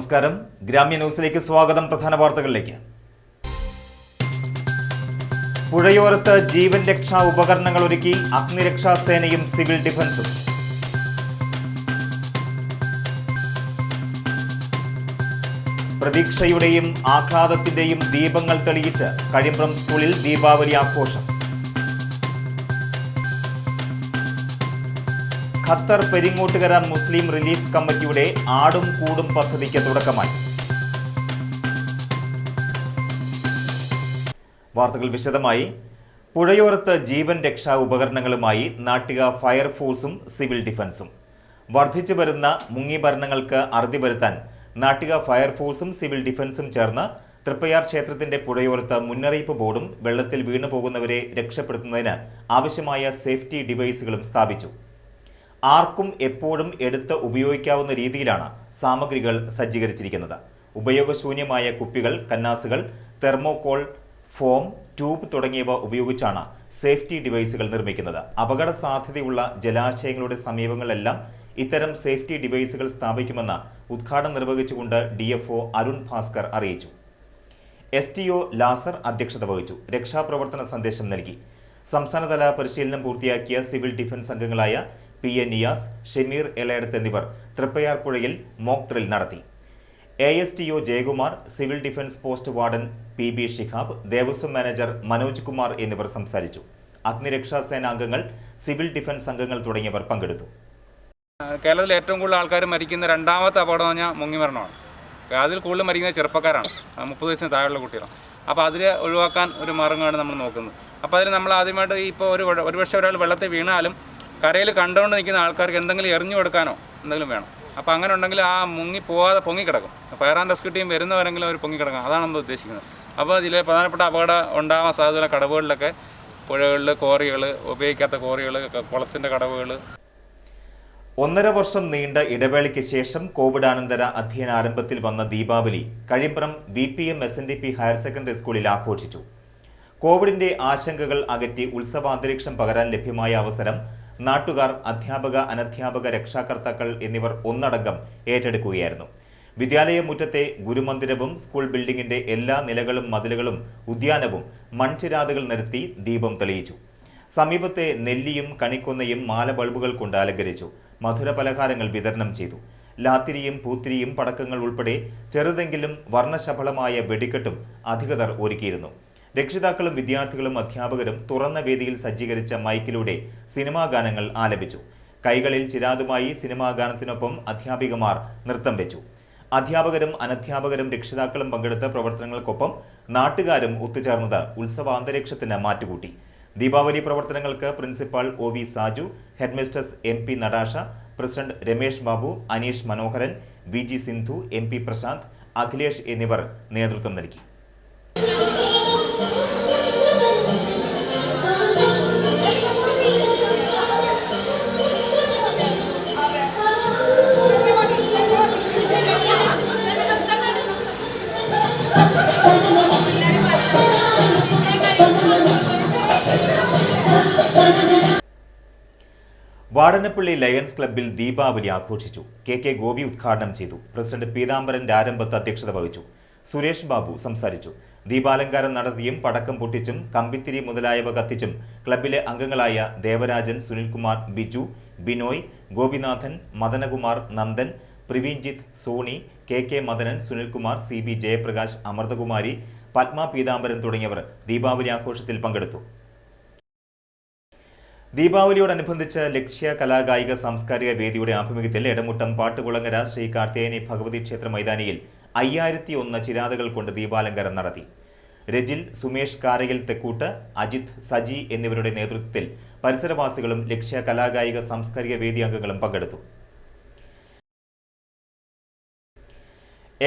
നമസ്കാരം. ഗ്രാമ്യ ന്യൂസിലേക്ക് സ്വാഗതം. പ്രധാന വാർത്തകളിലേക്ക്. പുഴയോരത്ത് ജീവൻ രക്ഷാ ഉപകരണങ്ങൾ ഒരുക്കി അഗ്നിരക്ഷാ സേനയും സിവിൽ ഡിഫൻസും. പ്രതീക്ഷയുടെയും ആഹ്ലാദത്തിന്റെയും ദീപങ്ങൾ തെളിയിച്ച് കഴിമ്പ്രം സ്കൂളിൽ ദീപാവലി ആഘോഷം. ഖത്തർ പെരിങ്ങോട്ടുകര മുസ്ലിം റിലീഫ് കമ്മിറ്റിയുടെ ആടും കൂടും പദ്ധതിക്ക് തുടക്കമായി. വാർത്തകൾ വിശദമായി. പുഴയോരത്ത് ജീവൻ രക്ഷാ ഉപകരണങ്ങളുമായി നാട്ടിക ഫയർഫോഴ്സും സിവിൽ ഡിഫൻസും. വർദ്ധിച്ചു വരുന്ന മുങ്ങിമരണങ്ങൾക്ക് അറുതി വരുത്താൻ നാട്ടിക ഫയർഫോഴ്സും സിവിൽ ഡിഫൻസും ചേർന്ന് തൃപ്പയാർ ക്ഷേത്രത്തിന്റെ പുഴയോരത്ത് മുന്നറിയിപ്പ് ബോർഡും വെള്ളത്തിൽ വീണുപോകുന്നവരെ രക്ഷപ്പെടുത്തുന്നതിന് ആവശ്യമായ സേഫ്റ്റി ഡിവൈസുകളും സ്ഥാപിച്ചു. ആർക്കും എപ്പോഴും എടുത്ത് ഉപയോഗിക്കാവുന്ന രീതിയിലാണ് സാമഗ്രികൾ സജ്ജീകരിച്ചിരിക്കുന്നത്. ഉപയോഗശൂന്യമായ കുപ്പികൾ, കന്നാസുകൾ, തെർമോകോൾ, ഫോം, ട്യൂബ് തുടങ്ങിയവ ഉപയോഗിച്ചാണ് സേഫ്റ്റി ഡിവൈസുകൾ നിർമ്മിക്കുന്നത്. അപകട സാധ്യതയുള്ള ജലാശയങ്ങളുടെ സമീപങ്ങളിലെല്ലാം ഇത്തരം സേഫ്റ്റി ഡിവൈസുകൾ സ്ഥാപിക്കുമെന്ന് ഉദ്ഘാടനം നിർവഹിച്ചുകൊണ്ട് DFO അരുൺ ഭാസ്കർ അറിയിച്ചു. STO ലാസർ അധ്യക്ഷത വഹിച്ചു. രക്ഷാപ്രവർത്തന സന്ദേശം നൽകി. സംസ്ഥാനതല പരിശീലനം പൂർത്തിയാക്കിയ സിവിൽ ഡിഫൻസ് അംഗങ്ങളായ PA നിയാസ്, ഷമീർ എളയടത്ത് എന്നിവർ തൃപ്പയാർ പുഴയിൽ മോക്ക് ഡ്രിൽ നടത്തി. ASTO Jayakumar, civil defence post warden PB Shihab, Devaswom manager Manoj Kumar എന്നിവർ സംസാരിച്ചു. അഗ്നിരക്ഷാ സേന അംഗങ്ങൾ, സിവിൽ ഡിഫൻസ് അംഗങ്ങൾ തുടങ്ങിയവർ പങ്കെടുത്തു. കേരളത്തിൽ ഏറ്റവും കൂടുതൽ ആൾക്കാർ മരിക്കുന്ന രണ്ടാമത്തെ അപകടം പറഞ്ഞാൽ മുങ്ങിമരണമാണ്. അതിൽ കൂടുതൽ മരിക്കുന്നത് ചെറുപ്പക്കാരാണ്, 30 വയസ്സിന് താഴെയുള്ള കുട്ടികളാണ്. അപ്പോൾ അതിനെ ഒഴിവാക്കാൻ ഒരു മാർഗ്ഗമാണ് നമ്മൾ നോക്കുന്നത്. അപ്പോൾ അതിന് നമ്മൾ ആദ്യമായിട്ട് ഇപ്പോൾ ഒരുപക്ഷെ ഒരാൾ വെള്ളത്തിൽ വീണാലും കരയിൽ കണ്ടുകൊണ്ട് നിൽക്കുന്ന ആൾക്കാർക്ക് എന്തെങ്കിലും എറിഞ്ഞു കൊടുക്കാനോ എന്തെങ്കിലും വേണം. അപ്പോൾ അങ്ങനെ ഉണ്ടെങ്കിൽ ആ മുങ്ങി പോകാതെ പൊങ്ങിക്കിടക്കും. ഫയർ ആൻഡ് റെസ്ക്യൂ ടീം വരുന്നവരെങ്കിലും അവർ പൊങ്ങിക്കിടക്കാം. അതാണ് നമ്മൾ ഉദ്ദേശിക്കുന്നത്. അപ്പോൾ ഇതിലെ പ്രധാനപ്പെട്ട അപകടം ഉണ്ടാകാൻ സാധ്യതയുള്ള കടവുകളിലൊക്കെ പുഴകളിൽ കോറികൾ, ഉപയോഗിക്കാത്ത കോറികൾ, കുളത്തിൻ്റെ കടവുകൾ. 1.5 വർഷം നീണ്ട ഇടവേളയ്ക്ക് ശേഷം കോവിഡാനന്തര അധ്യയനാരംഭത്തിൽ വന്ന Deepavali Kazhimbram VPM SNDP higher secondary സ്കൂളിൽ ആഘോഷിച്ചു. കോവിഡിന്റെ ആശങ്കകൾ അകറ്റി ഉത്സവാന്തരീക്ഷം പകരാൻ ലഭ്യമായ അവസരം നാട്ടുകാർ, അധ്യാപക, അനധ്യാപക, രക്ഷാകർത്താക്കൾ എന്നിവർ ഒന്നടങ്കം ഏറ്റെടുക്കുകയായിരുന്നു. വിദ്യാലയ മുറ്റത്തെ ഗുരുമന്ദിരവും സ്കൂൾ ബിൽഡിംഗിന്റെ എല്ലാ നിലകളും മതിലുകളും ഉദ്യാനവും മൺചിരാതുകൾ നിരത്തി ദീപം തെളിയിച്ചു. സമീപത്തെ നെല്ലിയും കണിക്കൊന്നയും മാല ബൾബുകൾ കൊണ്ട് അലങ്കരിച്ചു. മധുര പലഹാരങ്ങൾ വിതരണം ചെയ്തു. ലാത്തിരിയും പൂത്തിരിയും പടക്കങ്ങൾ ഉൾപ്പെടെ ചെറുതെങ്കിലും വർണ്ണശബളമായ വെടിക്കെട്ടും അധികൃതർ ഒരുക്കിയിരുന്നു. രക്ഷിതാക്കളും വിദ്യാർത്ഥികളും അധ്യാപകരും തുറന്ന വേദിയിൽ സജ്ജീകരിച്ച മൈക്കിലൂടെ സിനിമാ ഗാനങ്ങൾ ആലപിച്ചു. കൈകളിൽ ചിരാതുമായി സിനിമാ ഗാനത്തിനൊപ്പം അധ്യാപികമാർ നൃത്തം വെച്ചു. അധ്യാപകരും അനധ്യാപകരും രക്ഷിതാക്കളും പങ്കെടുത്ത പ്രവർത്തനങ്ങൾക്കൊപ്പം നാട്ടുകാരും ഒത്തുചേർന്നത് ഉത്സവാന്തരീക്ഷത്തിന് മാറ്റുകൂട്ടി. ദീപാവലി പ്രവർത്തനങ്ങൾക്ക് principal OV Saju, headmistress MP Natasha, president Ramesh Babu, Aneesh Manoharan, VG Sindhu, MP Prasanth, Akhilesh എന്നിവർ നേതൃത്വം നൽകി. വാടനപ്പള്ളി ലയൺസ് ക്ലബ്ബിൽ ദീപാവലി ആഘോഷിച്ചു. KK ഗോപി ഉദ്ഘാടനം ചെയ്തു. പ്രസിഡന്റ് പീതാംബരൻ രാരമ്പത്ത് അധ്യക്ഷത വഹിച്ചു. സുരേഷ് ബാബു സംസാരിച്ചു. ദീപാലങ്കാരം നടത്തിയും പടക്കം പൊട്ടിച്ചും കമ്പിത്തിരി മുതലായവ കത്തിച്ചും ക്ലബ്ബിലെ അംഗങ്ങളായ ദേവരാജൻ, സുനിൽകുമാർ, ബിജു, ബിനോയ്, ഗോപിനാഥൻ, മദനകുമാർ, നന്ദൻ, പ്രവീൺജിത്ത്, സോണി, KK മദനൻ, സുനിൽകുമാർ, CB ജയപ്രകാശ്, അമൃതകുമാരി, പത്മ പീതാംബരൻ തുടങ്ങിയവർ ദീപാവലി ആഘോഷത്തിൽ പങ്കെടുത്തു. ദീപാവലിയോടനുബന്ധിച്ച് ലക്ഷ്യ കലാകായിക സാംസ്കാരിക വേദിയുടെ ആഭിമുഖ്യത്തിൽ എടമുട്ടം പാട്ടുകുളങ്ങര ശ്രീ കാർത്തികേയനി ഭഗവതി ക്ഷേത്ര മൈതാനിയിൽ 5001 ചിരാതുകൾ കൊണ്ട് ദീപാലങ്കാരം നടത്തി. രജിൽ, സുമേഷ് കാരയിൽ തെക്കൂട്ട്, അജിത്, സജി എന്നിവരുടെ നേതൃത്വത്തിൽ പരിസരവാസികളും ലക്ഷ്യ കലാകായിക സാംസ്കാരിക വേദി അംഗങ്ങളും പങ്കെടുത്തു.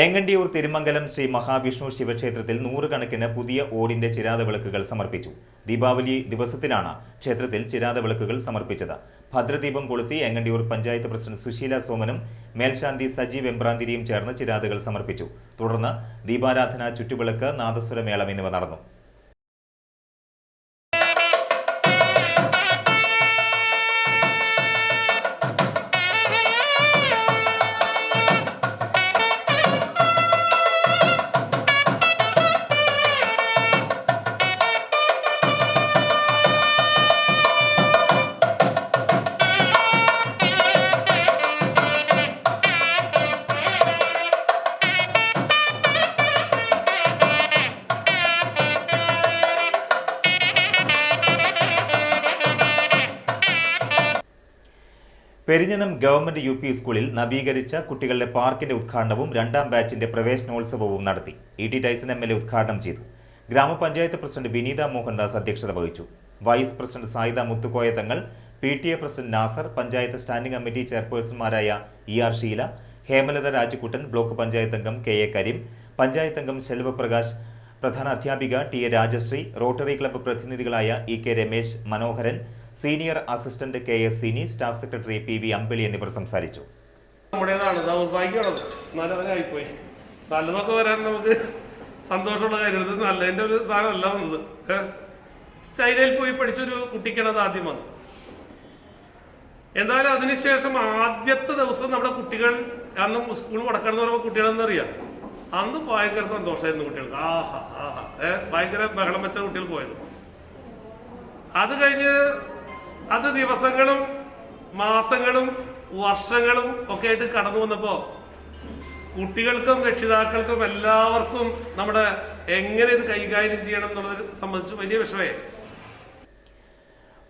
ഏങ്ങണ്ടിയൂർ തിരുമംഗലം ശ്രീ മഹാവിഷ്ണു ശിവക്ഷേത്രത്തിൽ 100 കണക്കിന് പുതിയ ഓടിന്റെ ചിരാത വിളക്കുകൾ സമർപ്പിച്ചു. ദീപാവലി ദിവസത്തിലാണ് ക്ഷേത്രത്തിൽ ചിരാത വിളക്കുകൾ സമർപ്പിച്ചത്. ഭദ്രദീപം കൊളുത്തി ഏങ്ങണ്ടിയൂർ പഞ്ചായത്ത് പ്രസിഡന്റ് സുശീല സോമനും മേൽശാന്തി സജീവ് എമ്പ്രാന്തിരിയും ചേർന്ന് ചിരാതുകൾ സമർപ്പിച്ചു. തുടർന്ന് ദീപാരാധന, ചുറ്റുവിളക്ക്, നാദസ്വരമേളം എന്നിവ നടന്നു. പെരിഞ്ഞനം ഗവൺമെന്റ് യു പി സ്കൂളിൽ നവീകരിച്ച കുട്ടികളുടെ പാർക്കിന്റെ ഉദ്ഘാടനവും രണ്ടാം ബാച്ചിന്റെ പ്രവേശനോത്സവവും നടത്തി. ഇ ടി ടൈസൺ MLA ഉദ്ഘാടനം ചെയ്തു. ഗ്രാമപഞ്ചായത്ത് പ്രസിഡന്റ് വിനീത മോഹൻദാസ് അധ്യക്ഷത വഹിച്ചു. Vice president Sayida Muthukoya Thangal, PTA president Nasar, panchayat standing committee ചെയർപേഴ്സൺമാരായ ER ഷീല, ഹേമലത രാജകുട്ടൻ, ബ്ലോക്ക് പഞ്ചായത്ത് അംഗം KA കരീം, പഞ്ചായത്ത് അംഗം ശെൽവപ്രകാശ്, പ്രധാന അധ്യാപിക TA രാജശ്രീ, റോട്ടറി ക്ലബ്ബ് പ്രതിനിധികളായ EK Ramesh, Manoharan, senior assistant KS Seeni, staff secretary PV Ambili എന്നിവർ സംസാരിച്ചു. നല്ലതൊക്കെ വരാൻ നമുക്ക് സന്തോഷമുള്ള കാര്യം. നല്ലതിൻ്റെ ഒരു സാധനമല്ല വന്നത്. ചൈനയിൽ പോയി പഠിച്ചൊരു കുട്ടിക്കാണ് അത് ആദ്യം വന്നത്. എന്തായാലും അതിനുശേഷം ആദ്യത്തെ ദിവസം നമ്മുടെ കുട്ടികൾ അന്ന് സ്കൂൾ മുടക്കണം പറയുമ്പോൾ കുട്ടികളെന്നറിയാം, അന്ന് ഭയങ്കര സന്തോഷമായിരുന്നു കുട്ടികൾക്ക്. ഭയങ്കര ബഹളം വെച്ച കുട്ടികൾ പോയത്. അത് കഴിഞ്ഞ് അത് ദിവസങ്ങളും മാസങ്ങളും വർഷങ്ങളും ഒക്കെ ആയിട്ട് കടന്നു വന്നപ്പോ കുട്ടികൾക്കും രക്ഷിതാക്കൾക്കും എല്ലാവർക്കും നമ്മുടെ എങ്ങനെ ഇത് കൈകാര്യം ചെയ്യണം എന്നുള്ളത് സംബന്ധിച്ച് വലിയ വിഷയമായി.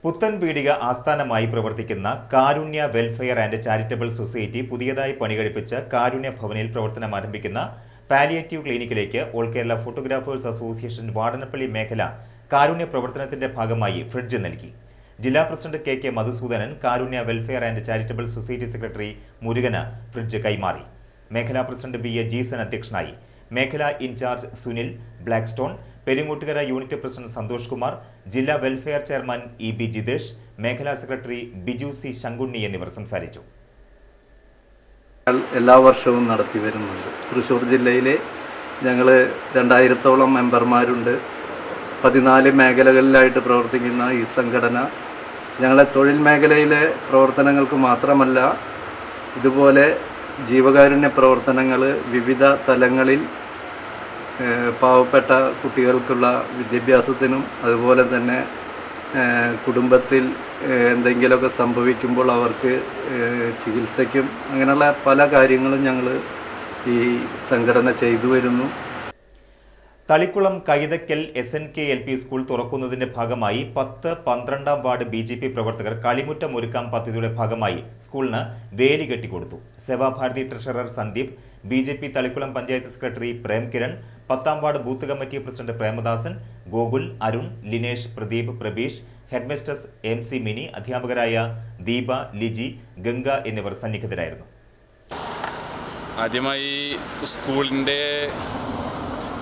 പുത്തൻ പീടിക ആസ്ഥാനമായി പ്രവർത്തിക്കുന്ന Karunya welfare and charitable society പുതിയതായി പണികഴിപ്പിച്ച കാരുണ്യ ഭവനിൽ പ്രവർത്തനം ആരംഭിക്കുന്ന പാലിയേറ്റീവ് ക്ലിനിക്കിലേക്ക് all Kerala photographers association Vadanappally മേഖല കാരുണ്യ പ്രവർത്തനത്തിന്റെ ഭാഗമായി ഫ്രിഡ്ജ് നൽകി. ജില്ലാ president KK Madhusudanan Karunya welfare and charitable society secretary മുരുകന് ഫ്രിഡ്ജ് കൈമാറി. മേഖലാ പ്രസിഡന്റ് BA ജീസൻ അധ്യക്ഷനായി. മേഖലാ in charge Sunil Blackstone, Peringottukara unit president Santhosh Kumar, ജില്ലാ വെൽഫെയർ ചെയർമാൻ EB ജിതേഷ്, മേഖലാ സെക്രട്ടറി ബിജു C ശങ്കുണ്ണി എന്നിവർ സംസാരിച്ചു. എല്ലാ വർഷവും നടത്തി വരുന്നുണ്ട്. തൃശ്ശൂർ ജില്ലയിലെ ഞങ്ങൾ 2000-ഓളം മെമ്പർമാരുണ്ട്. 14 മേഖലകളിലായിട്ട് പ്രവർത്തിക്കുന്ന ഈ സംഘടന ഞങ്ങളെ തൊഴിൽ മേഖലയിലെ പ്രവർത്തനങ്ങൾക്ക് മാത്രമല്ല, ഇതുപോലെ ജീവകാരുണ്യ പ്രവർത്തനങ്ങൾ വിവിധ തലങ്ങളിൽ പാവപ്പെട്ട കുട്ടികൾക്കുള്ള വിദ്യാഭ്യാസത്തിനും അതുപോലെ തന്നെ കുടുംബത്തിൽ എന്തെങ്കിലുമൊക്കെ സംഭവിക്കുമ്പോൾ അവർക്ക് ചികിത്സയ്ക്കും അങ്ങനെയുള്ള പല കാര്യങ്ങളും ഞങ്ങൾ ഈ സംഘടന ചെയ്തു വരുന്നു. Thalikkulam Kaithakkal SNK LP school തുറക്കുന്നതിന്റെ ഭാഗമായി 10-12 വാർഡ് BJP പ്രവർത്തകർ കളിമുറ്റം ഒരുക്കാം പദ്ധതിയുടെ ഭാഗമായി സ്കൂളിന് വേലി കെട്ടിക്കൊടുത്തു. Sevabharathi treasurer Sandeep, BJP Thalikkulam panchayat secretary Prem Kiran, 10ാം ward booth committee president Premadasan, Gokul, Arun, Linesh, Pradeep, Prabeesh, headmistress MC Mini, അധ്യാപകരായ ദീപ, ലിജി, ഗംഗ എന്നിവർ സന്നിഹിതരായിരുന്നു. ആദ്യമായി സ്കൂളിൻ്റെ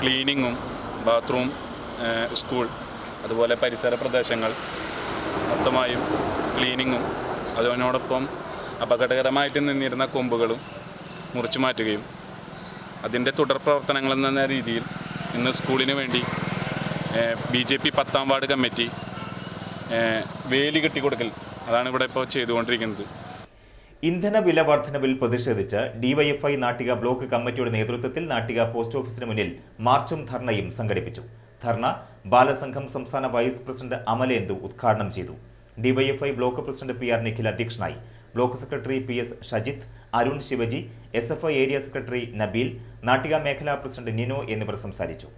ക്ലീനിങ്ങും ബാത്റൂം, സ്കൂൾ, അതുപോലെ പരിസര പ്രദേശങ്ങൾ മൊത്തമായും ക്ലീനിങ്ങും അതിനോടൊപ്പം അപകടകരമായിട്ട് നിന്നിരുന്ന കൊമ്പുകളും മുറിച്ചു മാറ്റുകയും അതിൻ്റെ തുടർ പ്രവർത്തനങ്ങൾ എന്ന രീതിയിൽ ഇന്ന് സ്കൂളിന് വേണ്ടി BJP 10ാം വാർഡ് കമ്മിറ്റി വേലി കെട്ടിക്കൊടുക്കൽ അതാണ് ഇവിടെ ഇപ്പോൾ ചെയ്തുകൊണ്ടിരിക്കുന്നത്. ഇന്ധന വില വർധനവിൽ പ്രതിഷേധിച്ച് DYFI നാട്ടിക ബ്ലോക്ക് കമ്മിറ്റിയുടെ നേതൃത്വത്തിൽ നാട്ടിക പോസ്റ്റ് ഓഫീസിന് മുന്നിൽ മാർച്ചും ധർണയും സംഘടിപ്പിച്ചു. ധർണ ബാലസംഘം സംസ്ഥാന വൈസ് പ്രസിഡന്റ് അമലേന്ദു ഉദ്ഘാടനം ചെയ്തു. DYFI block president PR Nikhil അധ്യക്ഷനായി. Block secretary PS Shajith, Arun Shivaji, SFI area secretary Nabeel, Nattika മേഖലാ പ്രസിഡന്റ് നിനോ എന്നിവർ സംസാരിച്ചു.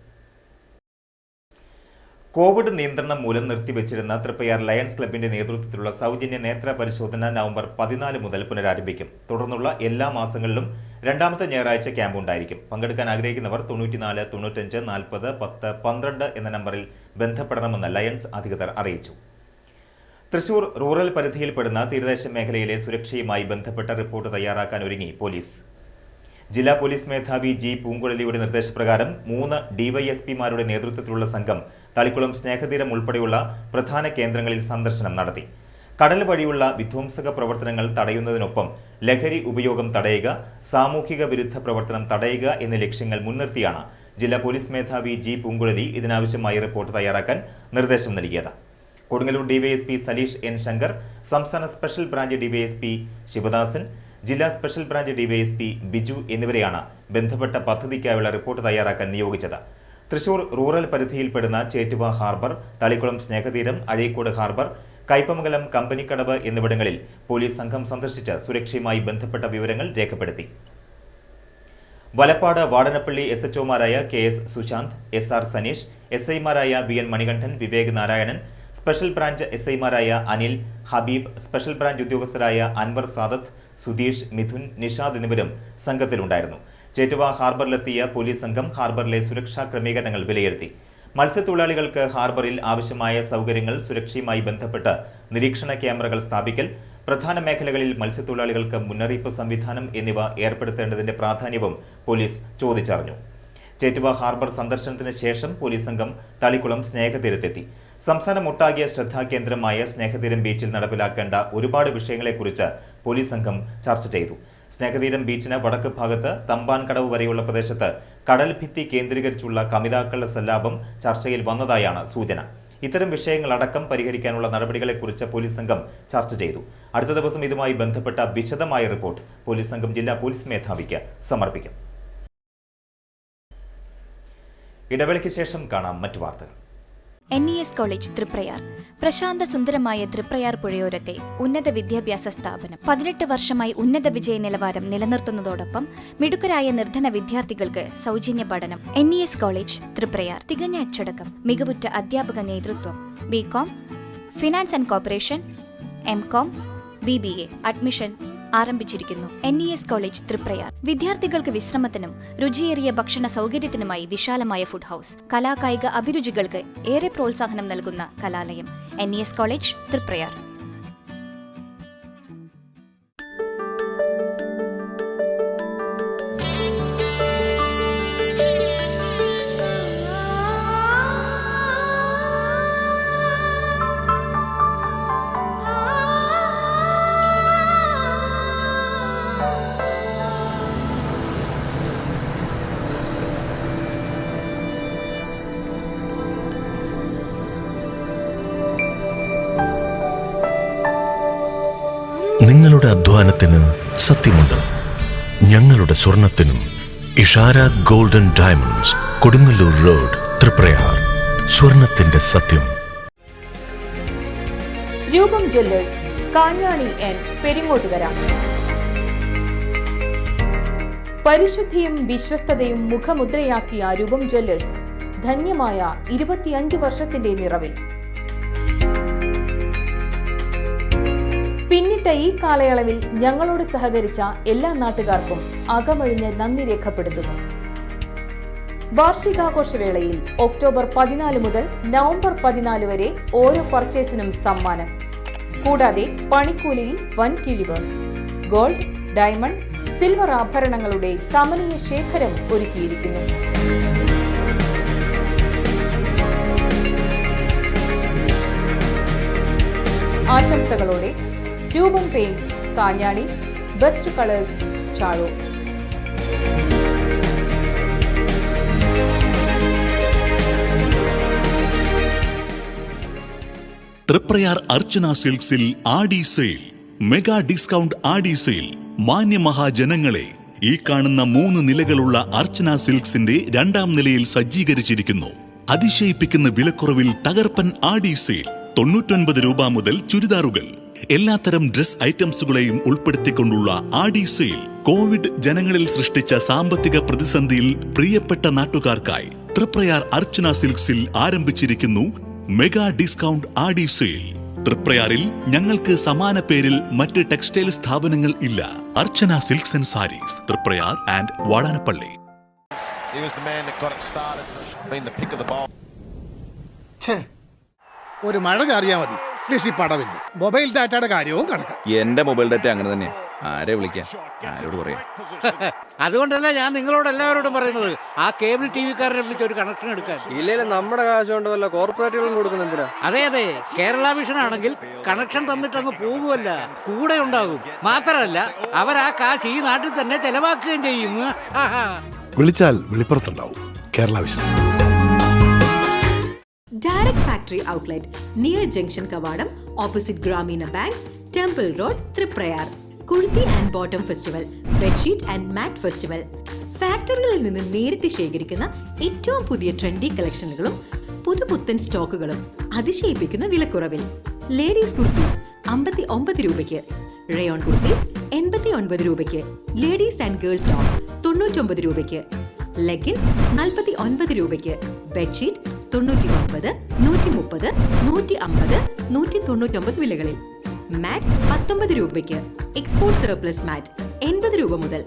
കോവിഡ് നിയന്ത്രണം മൂലം നിർത്തിവെച്ചിരുന്ന തൃപ്പയാർ ലയൺസ് ക്ലബിന്റെ നേതൃത്വത്തിലുള്ള സൗജന്യ നേത്ര പരിശോധന നവംബർ 14 മുതൽ പുനരാരംഭിക്കും. തുടർന്നുള്ള എല്ലാ മാസങ്ങളിലും രണ്ടാമത്തെ ഞായറാഴ്ച ക്യാമ്പ് ഉണ്ടായിരിക്കും. പങ്കെടുക്കാൻ ആഗ്രഹിക്കുന്നവർ 94 95 40 10 12 എന്ന നമ്പറിൽ ബന്ധപ്പെടണമെന്ന് ലയൺസ് അധികൃതർ അറിയിച്ചു. തൃശൂർ റൂറൽ പരിധിയിൽപ്പെടുന്ന തീരദേശ മേഖലയിലെ സുരക്ഷയുമായി ബന്ധപ്പെട്ട റിപ്പോർട്ട് തയ്യാറാക്കാൻ ഒരുങ്ങി പോലീസ്. ജില്ലാ പോലീസ് മേധാവി G പൂങ്കുഴലിയുടെ നിർദ്ദേശപ്രകാരം 3 DYSPമാരുടെ നേതൃത്വത്തിലുള്ള സംഘം തളിക്കുളം സ്നേഹതീരം ഉൾപ്പെടെയുള്ള പ്രധാന കേന്ദ്രങ്ങളിൽ സന്ദർശനം നടത്തി. കടൽ വഴിയുള്ള വിധ്വംസക പ്രവർത്തനങ്ങൾ തടയുന്നതിനൊപ്പം ലഹരി ഉപയോഗം തടയുക, സാമൂഹിക വിരുദ്ധ പ്രവർത്തനം തടയുക എന്നീ ലക്ഷ്യങ്ങൾ മുൻനിർത്തിയാണ് ജില്ലാ പോലീസ് മേധാവി G പൂങ്കുഴലി ഇതിനാവശ്യമായ റിപ്പോർട്ട് തയ്യാറാക്കാൻ നിർദ്ദേശം നൽകിയത്. കൊടുങ്ങല്ലൂർ DYSP സലീഷ് N ശങ്കർ, സംസ്ഥാന സ്പെഷ്യൽ ബ്രാഞ്ച് DYSP ശിവദാസൻ, ജില്ലാ സ്പെഷ്യൽ ബ്രാഞ്ച് DYSP ബിജു എന്നിവരെയാണ് ബന്ധപ്പെട്ട പദ്ധതിക്കായുള്ള റിപ്പോർട്ട് തയ്യാറാക്കാൻ നിയോഗിച്ചത്. തൃശൂർ റൂറൽ പരിധിയിൽപ്പെടുന്ന ചേറ്റുവ ഹാർബർ, തളിക്കുളം സ്നേഹതീരം, അഴീക്കോട് ഹാർബർ, കയ്പമംഗലം, കമ്പനിക്കടവ് എന്നിവിടങ്ങളിൽ പോലീസ് സംഘം സന്ദർശിച്ച് സുരക്ഷയുമായി ബന്ധപ്പെട്ട വിവരങ്ങൾ രേഖപ്പെടുത്തി. വലപ്പാട് വാടനപ്പള്ളി SHOമാരായ KS സുശാന്ത്, SR സനീഷ്, SIമാരായ VN Manikandan, Vivek Narayanan, special branch SI-മാരായ അനിൽ, ഹബീബ്, സ്പെഷ്യൽ ബ്രാഞ്ച് ഉദ്യോഗസ്ഥരായ അൻവർ സാദത്ത്, സുധീഷ്, മിഥുൻ, നിഷാദ് എന്നിവരും സംഘത്തിലുണ്ടായിരുന്നു. ചേറ്റുവ ഹാർബറിലെത്തിയ പോലീസ് സംഘം ഹാർബറിലെ സുരക്ഷാ ക്രമീകരണങ്ങൾ വിലയിരുത്തി. മത്സ്യത്തൊഴിലാളികൾക്ക് ഹാർബറിൽ ആവശ്യമായ സൗകര്യങ്ങൾ, സുരക്ഷയുമായി ബന്ധപ്പെട്ട് നിരീക്ഷണ ക്യാമറകൾ സ്ഥാപിക്കൽ, പ്രധാന മേഖലകളിൽ മത്സ്യത്തൊഴിലാളികൾക്ക് മുന്നറിയിപ്പ് സംവിധാനം എന്നിവ ഏർപ്പെടുത്തേണ്ടതിന്റെ പ്രാധാന്യവും പോലീസ് ചോദിച്ചറിഞ്ഞു. ചേറ്റുവ ഹാർബർ സന്ദർശനത്തിന് ശേഷം പോലീസ് സംഘം തളിക്കുളം സ്നേഹതീരത്തെത്തി. സംസ്ഥാനമൊട്ടാകിയ ശ്രദ്ധാകേന്ദ്രമായ സ്നേഹതീരം ബീച്ചിൽ നടപ്പിലാക്കേണ്ട ഒരുപാട് വിഷയങ്ങളെക്കുറിച്ച് പോലീസ് സംഘം ചർച്ച ചെയ്തു. സ്നേഹതീരം ബീച്ചിന് വടക്ക് ഭാഗത്ത് തമ്പാൻകടവ് വരെയുള്ള പ്രദേശത്ത് കടൽ ഭിത്തി കേന്ദ്രീകരിച്ചുള്ള കമിതാക്കളുടെ സല്ലാപം ചർച്ചയിൽ വന്നതായാണ് സൂചന. ഇത്തരം വിഷയങ്ങളടക്കം പരിഹരിക്കാനുള്ള നടപടികളെക്കുറിച്ച് പോലീസ് സംഘം ചർച്ച ചെയ്തു. അടുത്ത ദിവസം ഇതുമായി ബന്ധപ്പെട്ട വിശദമായ റിപ്പോർട്ട് പോലീസ് സംഘം ജില്ലാ പോലീസ് മേധാവിക്ക് സമർപ്പിക്കും. ഇടവേളയ്ക്ക് ശേഷം കാണാം മറ്റു വാർത്തകൾ. NES കോളേജ് തൃപ്രയാർ പ്രശാന്ത സുന്ദരമായ തൃപ്രയാർ പുഴയോരത്തെ ഉന്നത വിദ്യാഭ്യാസ സ്ഥാപനം 18 വർഷമായി ഉന്നത വിജയ നിലവാരം നിലനിർത്തുന്നതോടൊപ്പം മിടുക്കരായ നിർധന വിദ്യാർത്ഥികൾക്ക് സൗജന്യ പഠനം. NES കോളേജ് തൃപ്രയാർ തികഞ്ഞ അച്ചടക്കം, മികവുറ്റ അധ്യാപക നേതൃത്വം, BCom, finance and corporation, MCom, BBA admission ആരംഭിച്ചിരിക്കുന്നു. NES കോളേജ് തൃപ്രയാർ വിദ്യാർത്ഥികൾക്ക് വിശ്രമത്തിനും രുചിയേറിയ ഭക്ഷണ സൗകര്യത്തിനുമായി വിശാലമായ ഫുഡ് ഹൌസ്, കലാകായിക അഭിരുചികൾക്ക് ഏറെ പ്രോത്സാഹനം നൽകുന്ന കലാലയം. NES college Triprayar. നിങ്ങളുടെ അധ്വാനത്തിന് സത്യമുണ്ട്. ഞങ്ങളുടെ സ്വർണത്തിനും. Ishara golden diamonds, Kodungallur road, Triprayar. സ്വർണത്തിന്റെ സത്യം. Roopam jewellers, Kanjani N, Peringottukara. പരിശുദ്ധിയും വിശ്വസ്തതയും മുഖമുദ്രയാക്കിയ രൂപം ജ്വല്ലേഴ്സ് ധന്യമായ 25 വർഷത്തിന്റെ നിറവിൽ. പിന്നിട്ട ഈ കാലയളവിൽ ഞങ്ങളോട് സഹകരിച്ച എല്ലാ നാട്ടുകാർക്കും അകമഴിഞ്ഞ് നന്ദി രേഖപ്പെടുത്തുന്നു. വാർഷികാഘോഷവേളയിൽ ഒക്ടോബർ 14 മുതൽ നവംബർ 14 വരെ ഓരോ പർച്ചേസിനും സമ്മാനം. കൂടാതെ പണിക്കൂലിയിൽ വൻ കിഴിവ്. ഗോൾഡ്, ഡയമണ്ട്, സിൽവർ ആഭരണങ്ങളുടെ കമനീയ ശേഖരം ഒരുക്കിയിരിക്കുന്നു. ആശംസകളോടെ Roopam paints, Kanjani, best colours, Chazhur. Triprayar Archana സിൽക്സിൽ Aadi sale, mega discount Aadi sale. മാന്യമഹാജനങ്ങളെ, ഈ കാണുന്ന 3 നിലകളുള്ള അർച്ചന സിൽക്സിന്റെ 2ാം നിലയിൽ സജ്ജീകരിച്ചിരിക്കുന്നു. അതിശയിപ്പിക്കുന്ന വിലക്കുറവിൽ തകർപ്പൻ ആടി സെയിൽ. 99 രൂപ മുതൽ ചുരിദാറുകൾ, എല്ലാത്തരം ഡ്രസ് ഐറ്റംസുകളെയും ഉൾപ്പെടുത്തിക്കൊണ്ടുള്ള ആടി സെയിൽ. കോവിഡ് ജനങ്ങളിൽ സൃഷ്ടിച്ച സാമ്പത്തിക പ്രതിസന്ധിയിൽ പ്രിയപ്പെട്ട നാട്ടുകാർക്കായി തൃപ്രയാർ അർച്ചന സിൽക്സിൽ ആരംഭിച്ചിരിക്കുന്നു മെഗാ ഡിസ്കൗണ്ട് ആടി സെയിൽ. തൃപ്രയാറിൽ ഞങ്ങൾക്ക് സമാന പേരിൽ മറ്റ് ടെക്സ്റ്റൈൽ സ്ഥാപനങ്ങൾ ഇല്ല. Archana silks and sarees, Triprayar and Vadanappally. ഒരു മഴ ചാറിയാ മതി, പടവില്ല. മൊബൈൽ ഡാറ്റയുടെ കാര്യവും കണക്കാം. എന്റെ മൊബൈൽ ഡാറ്റ അങ്ങനെ തന്നെയാ. ആരെ വിളിക്കാൻ, ആരോട് പറയാം? അതുകൊണ്ടല്ല ഞാൻ നിങ്ങളോട് എല്ലാവരോടും പറയുന്നത്, ആ കേബിൾ TV-കാരനെ വിളിച്ച് ഒരു കണക്ഷൻ എടുക്കാൻ. ഇല്ല, നമ്മുടെ കാശ് കൊണ്ട് വല്ല കോർപ്പറേറ്റുകളും കൊടുക്കുന്ന എന്തിനാ? അതെ, കേരള വിഷൻ ആണെങ്കിൽ കണക്ഷൻ തന്നിട്ടങ്ങ് പോകുമല്ല, കൂടെ ഉണ്ടാകും. മാത്രമല്ല അവർ ആ കാശ് ഈ നാട്ടിൽ തന്നെ ചെലവാക്കുകയും ചെയ്യും. വിളിച്ചാൽ വെളിപ്പുറത്തുണ്ടാവും. Kerala vision. Direct Factory Outlet, near Junction Kavadam, opposite Gramina Bank, Temple Road, Tripprayar. Kurti and Bottom Festival, Bedsheet and Mat Festival. ഫാക്ടറികളിൽ നിന്ന് നേരിട്ട് ശേഖരിക്കുന്ന ഏറ്റവും പുതിയ ട്രെൻഡി കളക്ഷനുകളും പുതുപുത്തൻ സ്റ്റോക്കുകളും അതിശയിപ്പിക്കുന്ന വിലക്കുറവിൽ. ലേഡീസ് കുർത്തീസ് 59 രൂപയ്ക്ക്, റയോൺ കുർത്തീസ് 89 രൂപയ്ക്ക്, ലേഡീസ് ആൻഡ് ഗേൾസ് ടോപ്പ് 99 രൂപയ്ക്ക്, ലെഗിൻസ് 49 രൂപയ്ക്ക്, ബെഡ്ഷീറ്റ് 99, 130, 150, 199 വിലകളിൽ. മാറ്റ് 19 രൂപയ്ക്ക്. എക്സ്പോർട്ട് സർപ്ലസ് മാറ്റ് 80 രൂപ മുതൽ.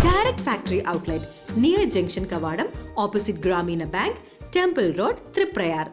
Direct factory outlet near junction കവാടം, ഓപ്പോസിറ്റ് ഗ്രാമീണ ബാങ്ക്, ടെമ്പിൾ റോഡ്, തൃപ്രയാർ.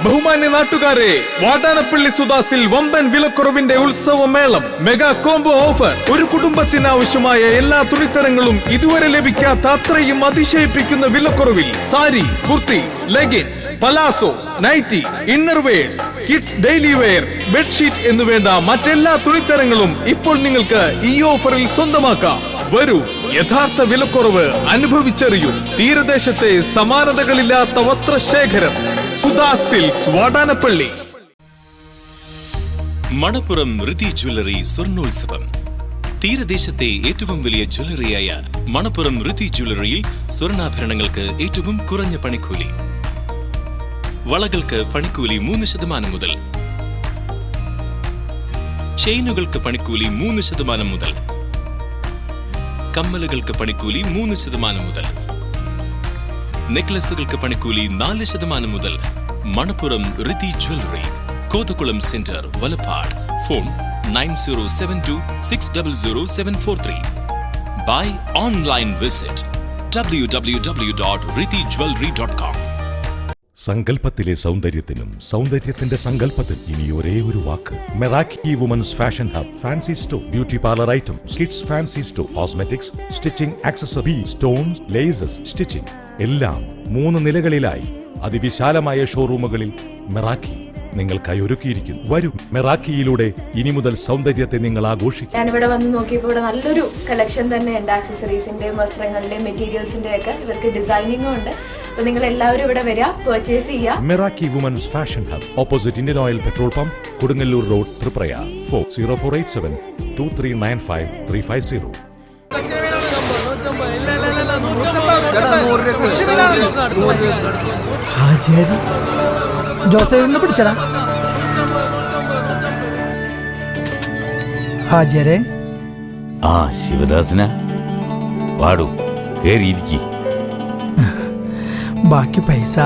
ബഹുമാന്യ നാട്ടുകാരെ, വാടാനപ്പള്ളി സുദാസിൽ വമ്പൻ വിലക്കുറവിന്റെ ഉത്സവമേളം, മെഗാ കോംബോ ഓഫർ. ഒരു കുടുംബത്തിന് ആവശ്യമായ എല്ലാ തുണിത്തരങ്ങളും ഇതുവരെ ലഭിക്കാത്ത അത്രയും അതിശയിപ്പിക്കുന്ന വിലക്കുറവിൽ. Sari, kurti, leggings, palazzo, nightie, innerwears, kids daily wear, bedsheet എന്നുവേണ്ട മറ്റെല്ലാ തുണിത്തരങ്ങളും ഇപ്പോൾ നിങ്ങൾക്ക് ഈ ഓഫറിൽ സ്വന്തമാക്കാം. വരൂ, യഥാർത്ഥ വിലക്കുറവ് അനുഭവിച്ചറിയൂ. തീരദേശത്തെ സമാനതകളില്ലാത്ത വസ്ത്രശേഖരം. സുധാ സിൽക്സ്, വാടാനപ്പള്ളി. മണപ്പുറം ഋതി ജ്വല്ലറി സ്വർണ്ണോത്സവം. തീരദേശത്തെ ഏറ്റവും വലിയ ജ്വല്ലറിയായ മണപ്പുറം ഋതി ജ്വല്ലറിയിൽ സ്വർണ്ണാഭരണങ്ങൾക്ക് ഏറ്റവും കുറഞ്ഞ പണിക്കൂലി. വളകൾക്ക് പണിക്കൂലി 3% മുതൽ. ചെയിനുകൾക്ക് പണിക്കൂലി 3% മുതൽ. കമ്മലുകൾക്ക് പണിക്കൂലി 3% മുതൽ. നെക്ലസുകൾക്ക് പണിക്കൂലി 4% മുതൽ. Manappuram Rithi jewellery, Kothakulam centre, Valappad. Phone 9072600743. By online visit www.ritijewelry.com. സങ്കല്പത്തിലെ സൗന്ദര്യത്തിനും സൗന്ദര്യത്തിന്റെ സങ്കല്പത്തിൽ ഇനി ഒരേ ഒരു വാക്ക്. Meraki women's fashion hub, fancy store, beauty parlour items, kids fancy store, cosmetics, stitching, accessory, stones, laces, stitching എല്ലാം 3 നിലകളിലായി അതിവിശാലമായ ഷോറൂമുകളിൽ മെറാക്കി നിങ്ങൾക്കായി ഒരുക്കിയിരിക്കുന്നു. വരൂ, മെറാക്കിയിലൂടെ ഇനി മുതൽ സൗന്ദര്യത്തെ നിങ്ങൾ ആഘോഷിക്കും. ഞാനിവിടെ വന്ന് നോക്കിയപ്പോൾ ഇവിടെ നല്ലൊരു കളക്ഷൻ തന്നെയുണ്ട്. ആക്സസറീസിന്റെയും വസ്ത്രങ്ങളുടെയും മെറ്റീരിയൽസിന്റെയും ഒക്കെ ഇവർക്ക് ഡിസൈനിങ്ങും ഉണ്ട്. അപ്പൊ നിങ്ങൾ എല്ലാവരും ഇവിടെ വരിക, പർച്ചേസ് ചെയ്യുക. Meraki women's fashion hub, opposite Indian oil petrol pump, Kodungallur road, Triprayar. 0487 2395 350. ജോസഫിനെ പിടിച്ചടാ. ഹാജരെ. ആ ശിവദാസന, പാടൂ, കേറിയിരിക്കി. ബാക്കി പൈസ.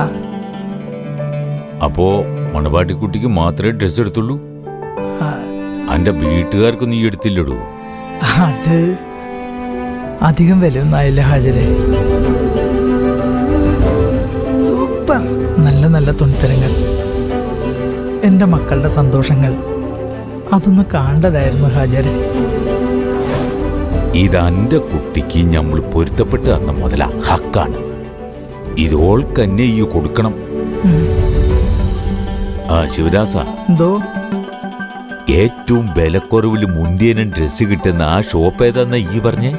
അപ്പോ മണവാട്ടിക്കുട്ടിക്ക് മാത്രമേ ഡ്രസ് എടുത്തുള്ളൂ? അന്റെ വീട്ടുകാർക്കൊന്നും ഈ എടുത്തില്ലടൂ? അത് അധികം വിലയൊന്നും ആയില്ല ഹാജരെ. സൂപ്പർ നല്ല നല്ല തുണിത്തരങ്ങൾ, എൻ്റെ മക്കളുടെ സന്തോഷങ്ങൾ, അതൊന്ന് കാണേണ്ടതായിരുന്നു ഹാജരെ. ഇതെന്റെ കുട്ടിക്ക് നമ്മൾ പൊരുത്തപ്പെട്ട് തന്ന മുതല ഹക്കാണ്. ഇതോൾക്കന്നെ ഈ കൊടുക്കണം. ആ ശിവദാസ, എന്തോ? ഏറ്റവും വിലക്കുറവിൽ മുന്തിയനും ഡ്രസ് കിട്ടുന്ന ആ ഷോപ്പ് ഏതാന്ന ഈ പറഞ്ഞേ?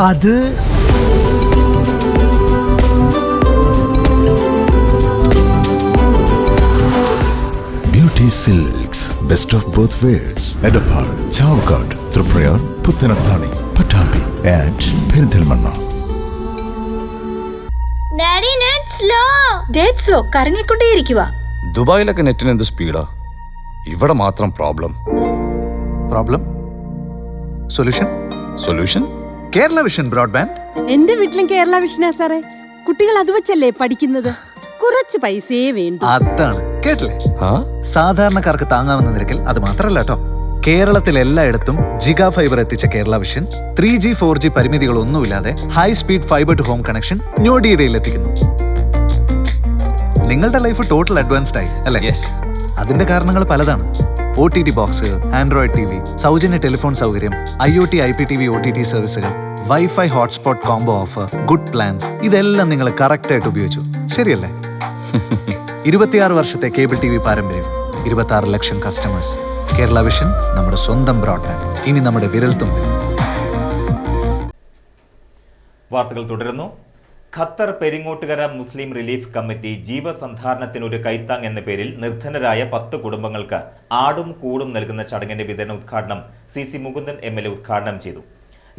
അത് beauty silks, best of both worlds. Edappal, Chavakkad, Triprayar, Puthanathani, Pattambi and Perinthalmanna. Slow കറങ്ങിക്കൊണ്ടേയിരിക്കുക. ദുബായിലൊക്കെ നെറ്റിന് എന്ത് സ്പീഡാ, ഇവിടെ മാത്രം problem. Solution Kerala vision broadband. എന്റെ വീട്ടിലും കേരള വിഷനാ സാറേ. കുട്ടികൾ അത് വെച്ചല്ലേ പഠിക്കുന്നത്. കുറച്ച് പൈസയെ വേണ്ടു. അതാണ് കേട്ടില്ലേ? സാധാരണക്കാർക്ക് താങ്ങാവുന്ന നിരക്കിൽ. അത് മാത്രല്ല കേട്ടോ, കേരളത്തിൽ എല്ലായിടത്തും ജിഗാ ഫൈബർ എത്തിച്ച കേരള വിഷൻ 3G 4G പരിമിതികളൊന്നുമില്ലാതെ high speed fibre to home connection ഞൊടിയിടയിൽ എത്തിക്കുന്നു. നിങ്ങളുടെ ലൈഫ് ടോട്ടൽ അഡ്വാൻസ്ഡ് ആയി അല്ലേ? അതിന്റെ കാരണങ്ങൾ പലതാണ്. OTT ബോക്സ്, ആൻഡ്രോയിഡ് TV, സൗജന്യ ടെലിഫോൺ സൗകര്യം, IoT IPTV OTT സർവീസുകൾ, wifi hotspot combo offer, good plans, ഇതെല്ലാം നിങ്ങൾ കറക്റ്റ് ആയിട്ട് ഉപയോഗിച്ചു, ശരിയല്ലേ? 26 വർഷത്തെ കേബിൾ TV പാരമ്പര്യം, 26 ലക്ഷം കസ്റ്റമേഴ്സ്. കേരള വിഷൻ, നമ്മുടെ സ്വന്തം ബ്രോഡ്ബാൻഡ്, ഇനി നമ്മുടെ വിരൽത്തുമ്പിൽ. വാർത്തകൾ തുടരുന്നു. ഖത്തർ പെരിങ്ങോട്ടുകര മുസ്ലിം റിലീഫ് കമ്മിറ്റി ജീവസന്ധാരണത്തിനൊരു കൈത്താങ് എന്ന പേരിൽ നിർധനരായ 10 കുടുംബങ്ങൾക്ക് ആടും കൂടും നൽകുന്ന ചടങ്ങിന്റെ വിതരണ ഉദ്ഘാടനം CC മുകുന്ദൻ MLA ഉദ്ഘാടനം ചെയ്തു.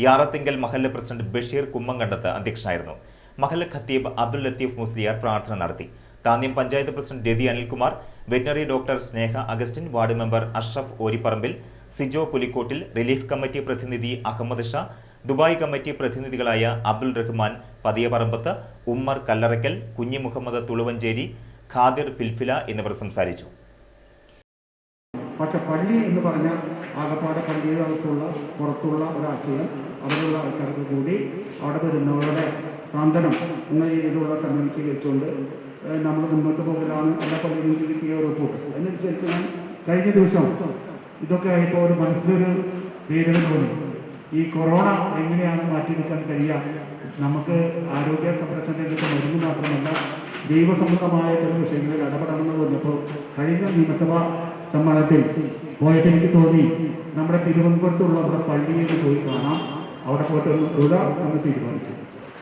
യാറത്തിങ്കൽ മഹല്ല് പ്രസിഡന്റ് ബഷീർ കുമ്മങ്കണ്ടത്ത് അധ്യക്ഷനായിരുന്നു. മഹല്ല് ഖത്തീബ് അബ്ദുൽ ലത്തീഫ് മുസ്ലിയാർ പ്രാർത്ഥന നടത്തി. Thanyam panchayat president Rathi Anilkumar, veterinary doctor Sneha Augustine, ward member Ashraf Oripparambil, Sijo Pulikottil, relief committee പ്രതിനിധി അഹമ്മദ് ഷാ, ദുബായ് കമ്മിറ്റി പ്രതിനിധികളായ അബ്ദുൾ റഹ്മാൻ, പതിയപറമ്പത്ത്, ഉമ്മർ കല്ലറയ്ക്കൽ, കുഞ്ഞി മുഹമ്മദ് തുളുവഞ്ചേരി, ഖാദിർ ഫിൽഫില എന്നിവർ സംസാരിച്ചു. പക്ഷെ പള്ളി എന്ന് പറഞ്ഞാൽ ആകപ്പാടെ പള്ളിയുടെ പുറത്തുള്ള ഒരാശയം അവിടെയുള്ള ആൾക്കാർക്ക് കൂടി അവിടെ വരുന്നവരുടെ സാന്ത്വനം എന്ന രീതിയിലുള്ള സമയം സ്വീകരിച്ചുകൊണ്ട് നമ്മൾ മുന്നോട്ട് പോകലാണ് എല്ലാ പള്ളിയിലും കിട്ടിയ റിപ്പോർട്ട്. അതിനനുസരിച്ച് ഞാൻ കഴിഞ്ഞ ദിവസം ഇതൊക്കെ ആയപ്പോൾ ഒരു മനസ്സിലൊരു വേദന തോന്നി. ഈ കൊറോണ എങ്ങനെയാണ് മാറ്റിയെടുക്കാൻ കഴിയുക? നമുക്ക് ആരോഗ്യ സംരക്ഷണ രംഗത്ത് മരുന്ന് മാത്രമല്ല ദൈവസംബന്ധമായ ചില വിഷയങ്ങളിൽ ഇടപെടണമെന്ന് തോന്നിയപ്പോൾ കഴിഞ്ഞ നിയമസഭാ സമ്മേളനത്തിൽ പോയിട്ട് എനിക്ക് തോന്നി നമ്മുടെ തിരുവനന്തപുരത്തുള്ള നമ്മുടെ പള്ളിയിൽ പോയി കാണാം, അവിടെ പോയിട്ട് ഒന്ന് തൊഴാം എന്ന് തീരുമാനിച്ചു.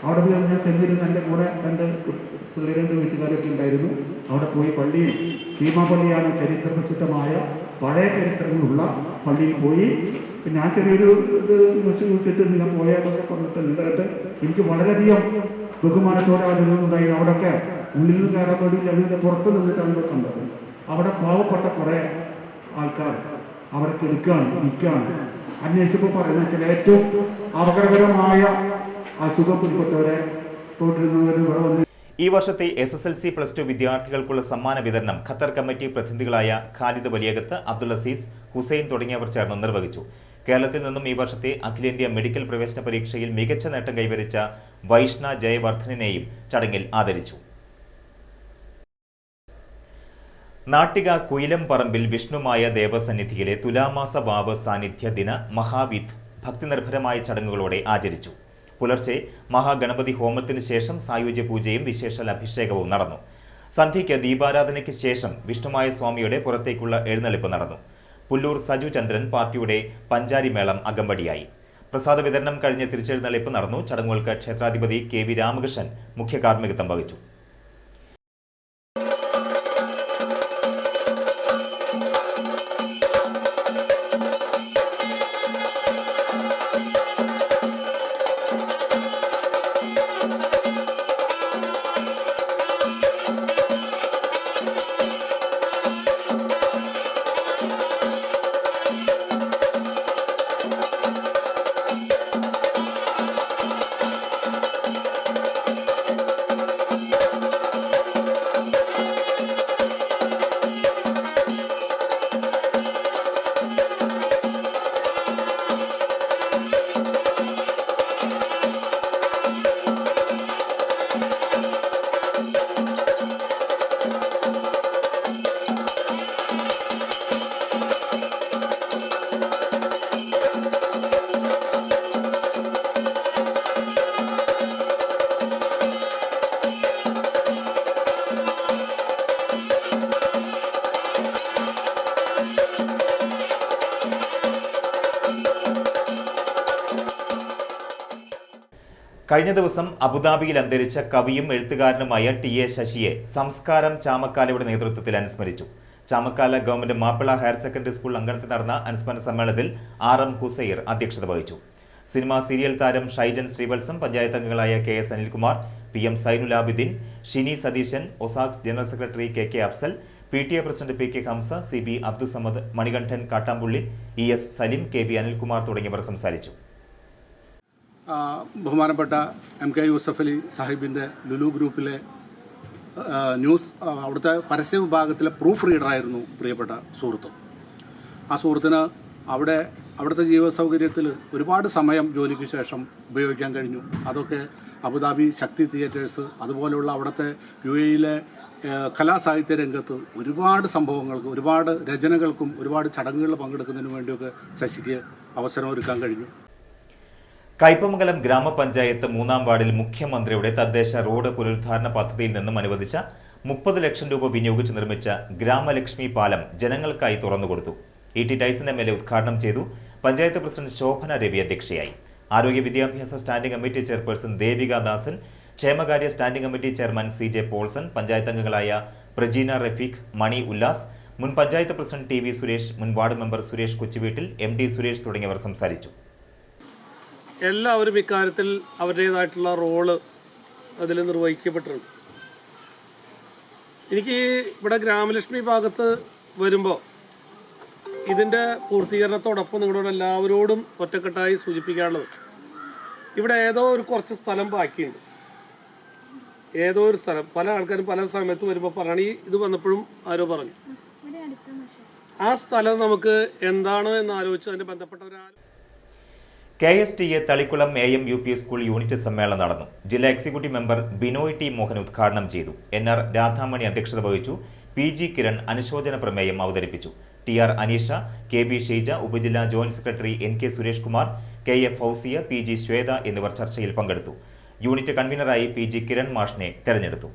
അവിടെ പോയി ഞാൻ ചെന്നിരുന്ന എൻ്റെ കൂടെ രണ്ട് വീട്ടുകാരൊക്കെ ഉണ്ടായിരുന്നു. അവിടെ പോയി പള്ളിയിൽ, ഭീമാപള്ളിയാണ് ചരിത്ര പ്രസിദ്ധമായ പഴയ ചരിത്രങ്ങളുള്ള പള്ളിയിൽ പോയി. ഞാൻ ചെറിയൊരു ഇത് വിട്ടിട്ട് ഞാൻ പോയാലൊക്കെ പറഞ്ഞിട്ടുണ്ട്. എനിക്ക് വളരെയധികം ബഹുമാനത്തോടെ ആളുകളുണ്ടായിരുന്നു. അവിടെയൊക്കെ ഉള്ളിൽ നിന്ന് കയറാൻ വേണ്ടിയില്ല, അതിൻ്റെ പുറത്ത് നിന്നിട്ടാണ് ഇത് കണ്ടത്. അവിടെ പാവപ്പെട്ട കുറേ ആൾക്കാർ അവിടെ നിൽക്കുകയാണ്. അന്വേഷിച്ചപ്പോൾ പറയുന്നത് വെച്ചാൽ ഏറ്റവും അപകടകരമായ അസുഖത്തിൽപ്പെട്ടവരെ തോട്ടിരുന്നവർ ഇവിടെ വന്ന്. ഈ വർഷത്തെ SSLC+2 വിദ്യാർത്ഥികൾക്കുള്ള സമ്മാന വിതരണം ഖത്തർ കമ്മിറ്റി പ്രതിനിധികളായ ഖാലിദ് വലിയകത്ത്, അബ്ദുൽ അസീസ്, ഹുസൈൻ തുടങ്ങിയവർ ചേർന്ന് നിർവഹിച്ചു. കേരളത്തിൽ നിന്നും ഈ വർഷത്തെ അഖിലേന്ത്യാ മെഡിക്കൽ പ്രവേശന പരീക്ഷയിൽ മികച്ച നേട്ടം കൈവരിച്ച വൈഷ്ണ ജയവർദ്ധനെയും ചടങ്ങിൽ ആദരിച്ചു. നാട്ടിക കുയിലംപറമ്പിൽ വിഷ്ണുമായ ദേവസന്നിധിയിലെ തുലാമാസ വാവ് സാന്നിധ്യ ദിന മഹാവിത്ത് ഭക്തിനിർഭരമായ ചടങ്ങുകളോടെ ആചരിച്ചു. പുലർച്ചെ മഹാഗണപതി ഹോമത്തിന് ശേഷം സായുജ്യ പൂജയും വിശേഷാൽ അഭിഷേകവും നടന്നു. സന്ധ്യയ്ക്ക് ദീപാരാധനയ്ക്ക് ശേഷം വിഷ്ണുമായ സ്വാമിയുടെ പുറത്തേക്കുള്ള എഴുന്നള്ളിപ്പ് നടന്നു. പുല്ലൂർ സജു ചന്ദ്രൻ പാർട്ടിയുടെ പഞ്ചാരി മേളം അകമ്പടിയായി. പ്രസാദ വിതരണം കഴിഞ്ഞ് തിരിച്ചെഴുന്നള്ളിപ്പ് നടന്നു. ചടങ്ങുകൾക്ക് ക്ഷേത്രാധിപതി KV രാമകൃഷ്ണൻ മുഖ്യ കാർമ്മികത്വം വഹിച്ചു. കഴിഞ്ഞ ദിവസം അബുദാബിയിൽ അന്തരിച്ച കവിയും എഴുത്തുകാരനുമായ TA ശശിയെ സംസ്കാരം ചാമക്കാലയുടെ നേതൃത്വത്തിൽ അനുസ്മരിച്ചു. Chamakkala government Mappila higher secondary school അങ്കണത്തിൽ നടന്ന അനുസ്മരണ സമ്മേളനത്തിൽ RM ഹുസൈർ അധ്യക്ഷത വഹിച്ചു. സിനിമാ സീരിയൽ താരം ഷൈജൻ ശ്രീവത്സം, പഞ്ചായത്ത് അംഗങ്ങളായ KS Anilkumar, PM Sainul Abideen, Shini Satheesan, Osaks general secretary KK Afsal, PTA president PK Hamsa, CB Abdussamad, Manikandan Kattampully, ES Salim, KB Anilkumar തുടങ്ങിയവർ സംസാരിച്ചു. ബഹുമാനപ്പെട്ട MK യൂസഫ് അലി സാഹിബിൻ്റെ ലുലു ഗ്രൂപ്പിലെ ന്യൂസ് അവിടുത്തെ പരസ്യ വിഭാഗത്തിലെ പ്രൂഫ് റീഡറായിരുന്നു പ്രിയപ്പെട്ട സുഹൃത്ത്. ആ സുഹൃത്തിന് അവിടുത്തെ ജീവിത സൗകര്യത്തിൽ ഒരുപാട് സമയം ജോലിക്ക് ശേഷം ഉപയോഗിക്കാൻ കഴിഞ്ഞു. അതൊക്കെ അബുദാബി ശക്തി തിയേറ്റേഴ്സ് അതുപോലെയുള്ള അവിടുത്തെ UAE കലാസാഹിത്യ രംഗത്ത് ഒരുപാട് സംഭവങ്ങൾക്ക്, ഒരുപാട് രചനകൾക്കും ഒരുപാട് ചടങ്ങുകളിൽ പങ്കെടുക്കുന്നതിന് വേണ്ടിയൊക്കെ ശശിക്ക് അവസരമൊരുക്കാൻ കഴിഞ്ഞു. കയ്പമംഗലം ഗ്രാമപഞ്ചായത്ത് 3-ാം വാർഡിൽ മുഖ്യമന്ത്രിയുടെ തദ്ദേശ റോഡ് പുനരുദ്ധാരണ പദ്ധതിയിൽ നിന്നും അനുവദിച്ച 30 ലക്ഷം രൂപ വിനിയോഗിച്ച് നിർമ്മിച്ച ഗ്രാമലക്ഷ്മി പാലം ജനങ്ങൾക്കായി തുറന്നുകൊടുത്തു. ET ടൈസൺ MLA ഉദ്ഘാടനം ചെയ്തു. പഞ്ചായത്ത് പ്രസിഡന്റ് ശോഭന രവി അധ്യക്ഷയായി. ആരോഗ്യ വിദ്യാഭ്യാസ സ്റ്റാൻഡിംഗ് കമ്മിറ്റി ചെയർപേഴ്സൺ ദേവിക ദാസൻ, ക്ഷേമകാര്യ standing committee chairman CJ Paulson, panchayat അംഗങ്ങളായ പ്രജീന റഫീഖ്, മണി ഉല്ലാസ്, മുൻ പഞ്ചായത്ത് പ്രസിഡന്റ് TV സുരേഷ്, മുൻ ward member Suresh Kochuveettil, MD Suresh തുടങ്ങിയവർ സംസാരിച്ചു. എല്ലാവരും ഇക്കാര്യത്തിൽ അവരുടേതായിട്ടുള്ള റോള് അതിൽ നിർവഹിക്കപ്പെട്ടിട്ടുണ്ട്. എനിക്ക് ഇവിടെ ഗ്രാമലക്ഷ്മി ഭാഗത്ത് വരുമ്പോൾ ഇതിൻ്റെ പൂർത്തീകരണത്തോടൊപ്പം നിങ്ങളോട് എല്ലാവരോടും ഒറ്റക്കെട്ടായി സൂചിപ്പിക്കാനുള്ളത്, ഇവിടെ ഏതോ ഒരു കുറച്ച് സ്ഥലം ബാക്കിയുണ്ട്. ഏതോ ഒരു സ്ഥലം, പല ആൾക്കാരും പല സമയത്ത് വരുമ്പോൾ പറഞ്ഞു, ഇത് വന്നപ്പോഴും ആരോ പറഞ്ഞു. ആ സ്ഥലം നമുക്ക് എന്താണ് എന്ന് ആലോചിച്ച് അതിന് ബന്ധപ്പെട്ടവരാരും. KSTA Thalikulam AM-UP school unit സമ്മേളനം നടന്നു. ജില്ലാ executive member Binoy T Mohan ഉദ്ഘാടനം ചെയ്തു. NR രാധാമണി അധ്യക്ഷത വഹിച്ചു. PG കിരൺ അനുശോചന പ്രമേയം അവതരിപ്പിച്ചു. TR അനീഷ, KB ഷീജ, ഉപജില്ലാ joint secretary NK Suresh Kumar, KF Fousiya, PG Swetha എന്നിവർ ചർച്ചയിൽ പങ്കെടുത്തു. യൂണിറ്റ് കൺവീനറായി PG കിരൺ മാഷിനെ തെരഞ്ഞെടുത്തു.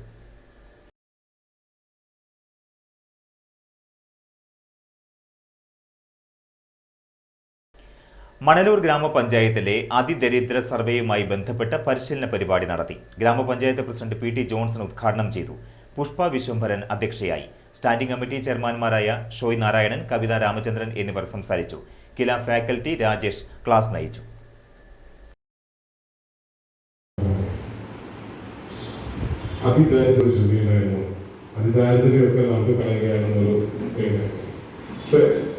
മണലൂർ ഗ്രാമപഞ്ചായത്തിലെ അതിദരിദ്ര സർവേയുമായി ബന്ധപ്പെട്ട പരിശീലന പരിപാടി നടത്തി. ഗ്രാമപഞ്ചായത്ത് പ്രസിഡന്റ് PT ജോൺസൺ ഉദ്ഘാടനം ചെയ്തു. പുഷ്പ വിശ്വംഭരൻ അധ്യക്ഷയായി. സ്റ്റാൻഡിംഗ് കമ്മിറ്റി ചെയർമാൻമാരായ ഷോയ് നാരായണൻ, കവിത രാമചന്ദ്രൻ എന്നിവർ സംസാരിച്ചു. കില ഫാക്കൽറ്റി രാജേഷ് ക്ലാസ് നയിച്ചു.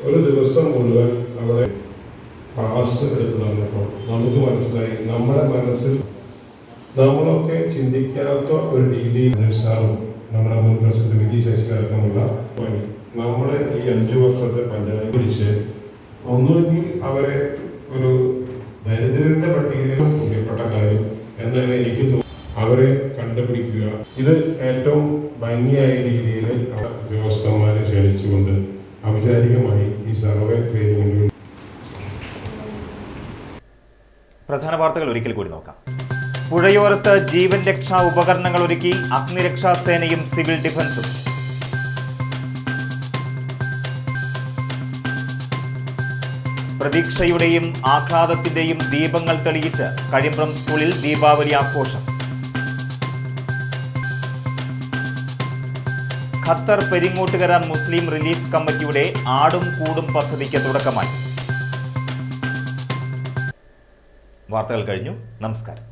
ഒരു ദിവസം മുഴുവൻ അവിടെ ക്ലാസ് എടുത്ത് തന്നപ്പോൾ നമുക്ക് മനസ്സിലായി, നമ്മുടെ മനസ്സിൽ നമ്മളൊക്കെ ചിന്തിക്കാത്ത ഒരു രീതിയിൽ സാറും നമ്മുടെ മുൻ പ്രസിഡന്റ് വിജി ശശി അടക്കമുള്ള നമ്മുടെ ഈ 5 വർഷത്തെ പഞ്ചായത്ത് പിടിച്ച് ഒന്നുകിൽ അവരെ ഒരു ദരിദ്രരുടെ പട്ടികയിൽ പ്രിയപ്പെട്ട കാര്യം എന്നാണ് എനിക്ക് തോന്നുന്നത്. അവരെ കണ്ടുപിടിക്കുക, ഇത് ഏറ്റവും ഭംഗിയായ രീതിയിൽ ഉദ്യോഗസ്ഥന്മാരെ ക്ഷണിച്ചുകൊണ്ട് ഔപചാരികമായി ഈ സർവേ ട്രെയിനിങ്ങിന്. പ്രധാന വാർത്തകൾ ഒരിക്കൽ കൂടി നോക്കാം. പുഴയോരത്ത് ജീവൻ രക്ഷാ ഉപകരണങ്ങൾ ഒരുക്കി അഗ്നിരക്ഷാ സേനയും സിവിൽ ഡിഫൻസും. പ്രതീക്ഷയുടെയും ആഹ്ലാദത്തിന്റെയും ദീപങ്ങൾ തെളിയിച്ച് കഴിമ്പ്രം സ്കൂളിൽ ദീപാവലി ആഘോഷം. ഖത്തർ പെരിങ്ങോട്ടുകര മുസ്ലിം റിലീഫ് കമ്മിറ്റിയുടെ ആടും കൂടും പദ്ധതിക്ക് തുടക്കമായി. വാർത്തകൾ കഴിഞ്ഞു. നമസ്കാരം.